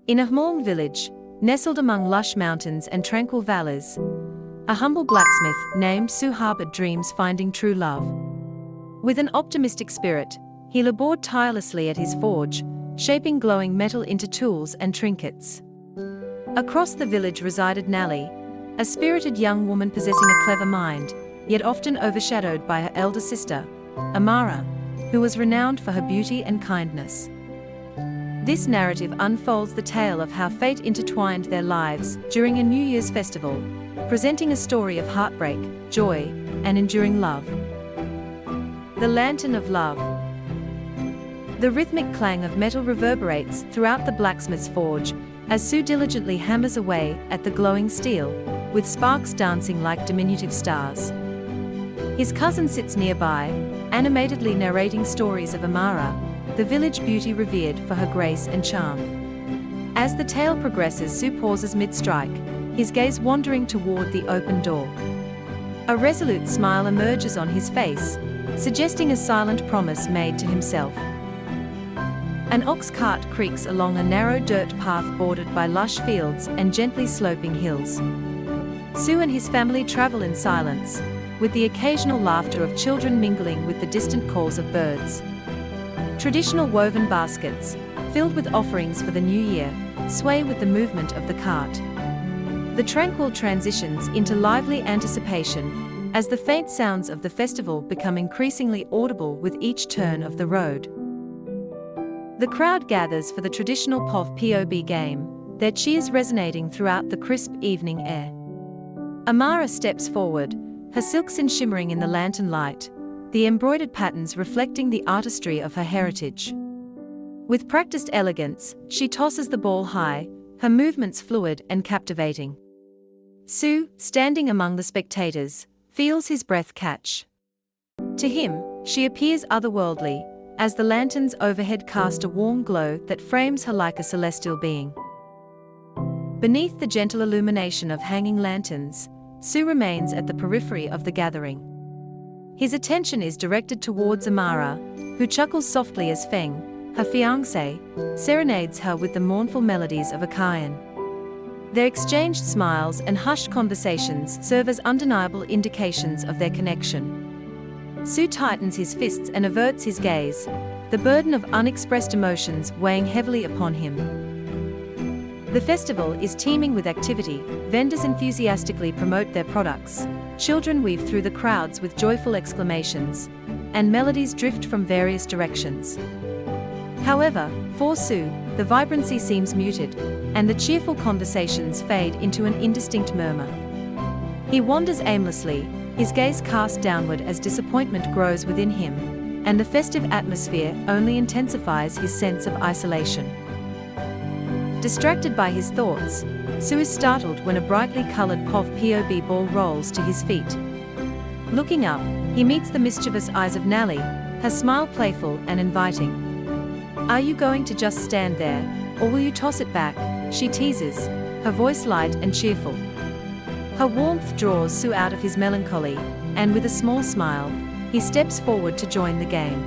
In a Hmong village, nestled among lush mountains and tranquil valleys, a humble blacksmith named Sou harbored dreams finding true love. With an optimistic spirit, he labored tirelessly at his forge, shaping glowing metal into tools and trinkets. Across the village resided Nalee, a spirited young woman possessing a clever mind, yet often overshadowed by her elder sister, Amara, who was renowned for her beauty and kindness. This narrative unfolds the tale of how fate intertwined their lives during a New Year's festival, presenting a story of heartbreak, joy, and enduring love. The Lantern of Love. The rhythmic clang of metal reverberates throughout the blacksmith's forge as Sou diligently hammers away at the glowing steel, with sparks dancing like diminutive stars. His cousin sits nearby, animatedly narrating stories of Amara, the village beauty revered for her grace and charm. As the tale progresses, Sou pauses mid-strike, his gaze wandering toward the open door. A resolute smile emerges on his face, suggesting a silent promise made to himself. An ox cart creaks along a narrow dirt path bordered by lush fields and gently sloping hills. Sou and his family travel in silence, with the occasional laughter of children mingling with the distant calls of birds. Traditional woven baskets, filled with offerings for the new year, sway with the movement of the cart. The tranquil transitions into lively anticipation as the faint sounds of the festival become increasingly audible with each turn of the road. The crowd gathers for the traditional POV game, their cheers resonating throughout the crisp evening air. Amara steps forward, her silksin shimmering in the lantern light, the embroidered patterns reflecting the artistry of her heritage. With practiced elegance, she tosses the ball high, her movements fluid and captivating. Sou, standing among the spectators, feels his breath catch. To him, she appears otherworldly, as the lanterns overhead cast a warm glow that frames her like a celestial being. Beneath the gentle illumination of hanging lanterns, Sou remains at the periphery of the gathering. His attention is directed towards Amara, who chuckles softly as Feng, her fiancé, serenades her with the mournful melodies of a Kayan. Their exchanged smiles and hushed conversations serve as undeniable indications of their connection. Sou tightens his fists and averts his gaze, the burden of unexpressed emotions weighing heavily upon him. The festival is teeming with activity, vendors enthusiastically promote their products, children weave through the crowds with joyful exclamations, and melodies drift from various directions. However, for Sou, the vibrancy seems muted, and the cheerful conversations fade into an indistinct murmur. He wanders aimlessly, his gaze cast downward as disappointment grows within him, and the festive atmosphere only intensifies his sense of isolation. Distracted by his thoughts, Sou is startled when a brightly colored POV ball rolls to his feet. Looking up, he meets the mischievous eyes of Nalee, her smile playful and inviting. "Are you going to just stand there, or will you toss it back?" she teases, her voice light and cheerful. Her warmth draws Sou out of his melancholy, and with a small smile, he steps forward to join the game.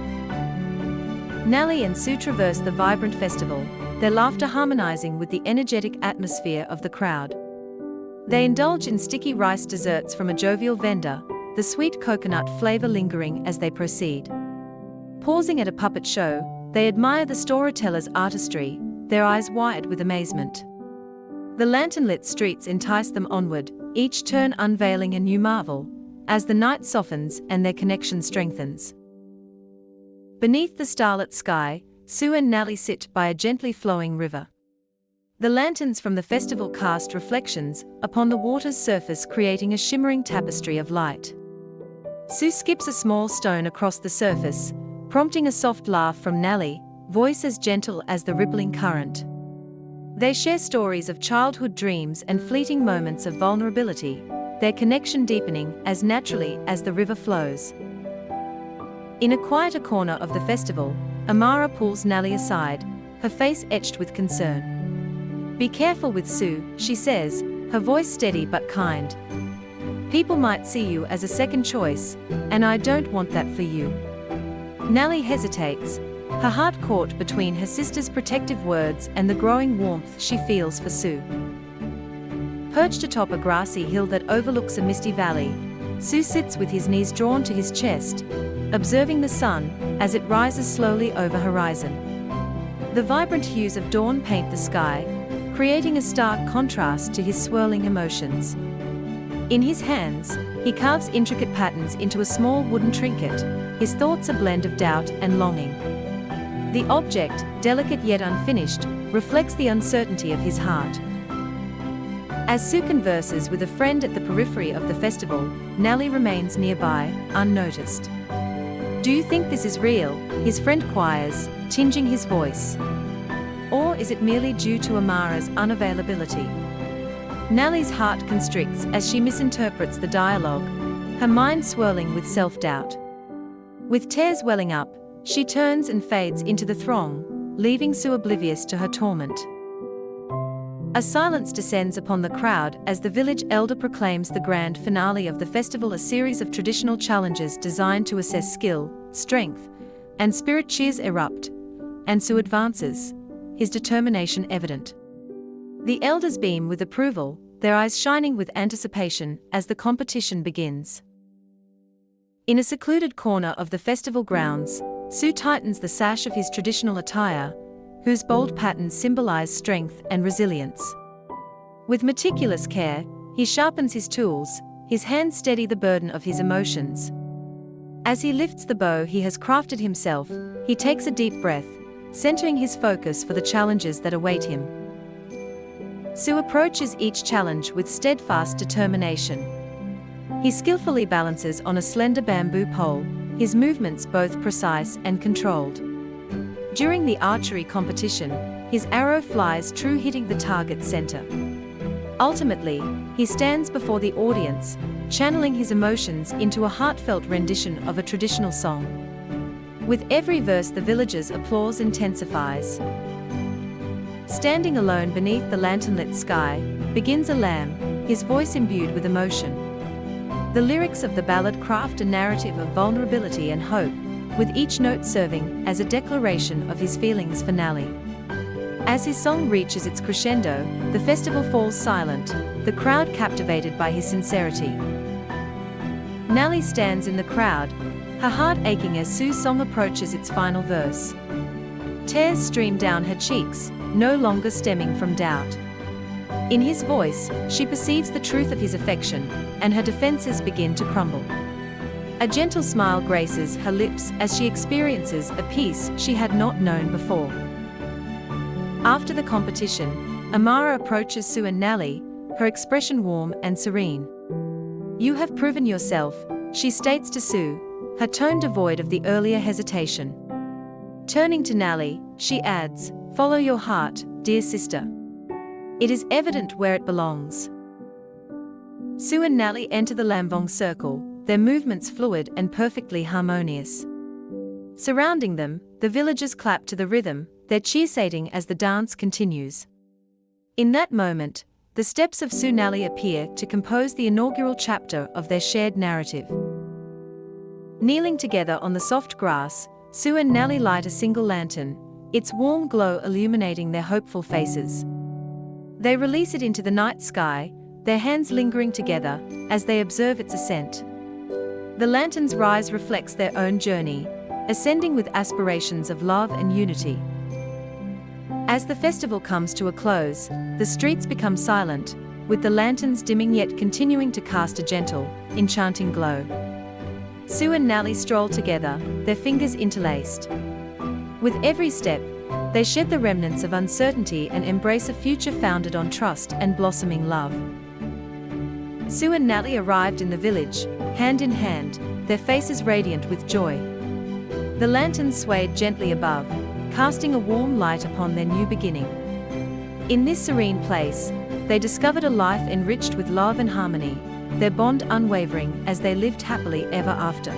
Nalee and Sou traverse the vibrant festival, their laughter harmonizing with the energetic atmosphere of the crowd. They indulge in sticky rice desserts from a jovial vendor, the sweet coconut flavor lingering as they proceed. Pausing at a puppet show, they admire the storyteller's artistry, their eyes wide with amazement. The lantern-lit streets entice them onward, each turn unveiling a new marvel, as the night softens and their connection strengthens. Beneath the starlit sky, Sou and Nalee sit by a gently flowing river. The lanterns from the festival cast reflections upon the water's surface, creating a shimmering tapestry of light. Sou skips a small stone across the surface, prompting a soft laugh from Nalee, voice as gentle as the rippling current. They share stories of childhood dreams and fleeting moments of vulnerability, their connection deepening as naturally as the river flows. In a quieter corner of the festival, Amara pulls Nalee aside, her face etched with concern. "Be careful with Sou," she says, her voice steady but kind. "People might see you as a second choice, and I don't want that for you." Nalee hesitates, her heart caught between her sister's protective words and the growing warmth she feels for Sou. Perched atop a grassy hill that overlooks a misty valley, Sou sits with his knees drawn to his chest, observing the sun as it rises slowly over horizon. The vibrant hues of dawn paint the sky, creating a stark contrast to his swirling emotions. In his hands, he carves intricate patterns into a small wooden trinket, his thoughts a blend of doubt and longing. The object, delicate yet unfinished, reflects the uncertainty of his heart. As Sou converses with a friend at the periphery of the festival, Nalee remains nearby, unnoticed. "Do you think this is real?" his friend inquires, tinging his voice. "Or is it merely due to Amara's unavailability?" Nalee's heart constricts as she misinterprets the dialogue, her mind swirling with self-doubt. With tears welling up, she turns and fades into the throng, leaving Sou oblivious to her torment. A silence descends upon the crowd as the village elder proclaims the grand finale of the festival, a series of traditional challenges designed to assess skill, strength, and spirit. Cheers erupt, and Sou advances, his determination evident. The elders beam with approval, their eyes shining with anticipation as the competition begins. In a secluded corner of the festival grounds, Sou tightens the sash of his traditional attire, whose bold patterns symbolize strength and resilience. With meticulous care, he sharpens his tools, his hands steady the burden of his emotions. As he lifts the bow he has crafted himself, he takes a deep breath, centering his focus for the challenges that await him. Sou approaches each challenge with steadfast determination. He skillfully balances on a slender bamboo pole, his movements both precise and controlled. During the archery competition, his arrow flies true, hitting the target's center. Ultimately, he stands before the audience, channeling his emotions into a heartfelt rendition of a traditional song. With every verse, the villagers' applause intensifies. Standing alone beneath the lantern-lit sky, begins a lamb, his voice imbued with emotion. The lyrics of the ballad craft a narrative of vulnerability and hope, with each note serving as a declaration of his feelings for Nalee. As his song reaches its crescendo, the festival falls silent, the crowd captivated by his sincerity. Nalee stands in the crowd, her heart aching as Sou's song approaches its final verse. Tears stream down her cheeks, no longer stemming from doubt. In his voice, she perceives the truth of his affection, and her defenses begin to crumble. A gentle smile graces her lips as she experiences a peace she had not known before. After the competition, Amara approaches Sou and Nalee, her expression warm and serene. "You have proven yourself," she states to Sou, her tone devoid of the earlier hesitation. Turning to Nalee, she adds, "Follow your heart, dear sister. It is evident where it belongs." Sou and Nalee enter the Lambong circle, their movements fluid and perfectly harmonious. Surrounding them, the villagers clap to the rhythm, their cheersating as the dance continues. In that moment, the steps of Sou and Nalee appear to compose the inaugural chapter of their shared narrative. Kneeling together on the soft grass, Sou and Nalee light a single lantern, its warm glow illuminating their hopeful faces. They release it into the night sky, their hands lingering together as they observe its ascent. The lantern's rise reflects their own journey, ascending with aspirations of love and unity. As the festival comes to a close, the streets become silent, with the lanterns dimming yet continuing to cast a gentle, enchanting glow. Sou and Nalee stroll together, their fingers interlaced. With every step, they shed the remnants of uncertainty and embrace a future founded on trust and blossoming love. Sou and Nalee arrived in the village, hand in hand, their faces radiant with joy. The lanterns swayed gently above, casting a warm light upon their new beginning. In this serene place, they discovered a life enriched with love and harmony, their bond unwavering as they lived happily ever after.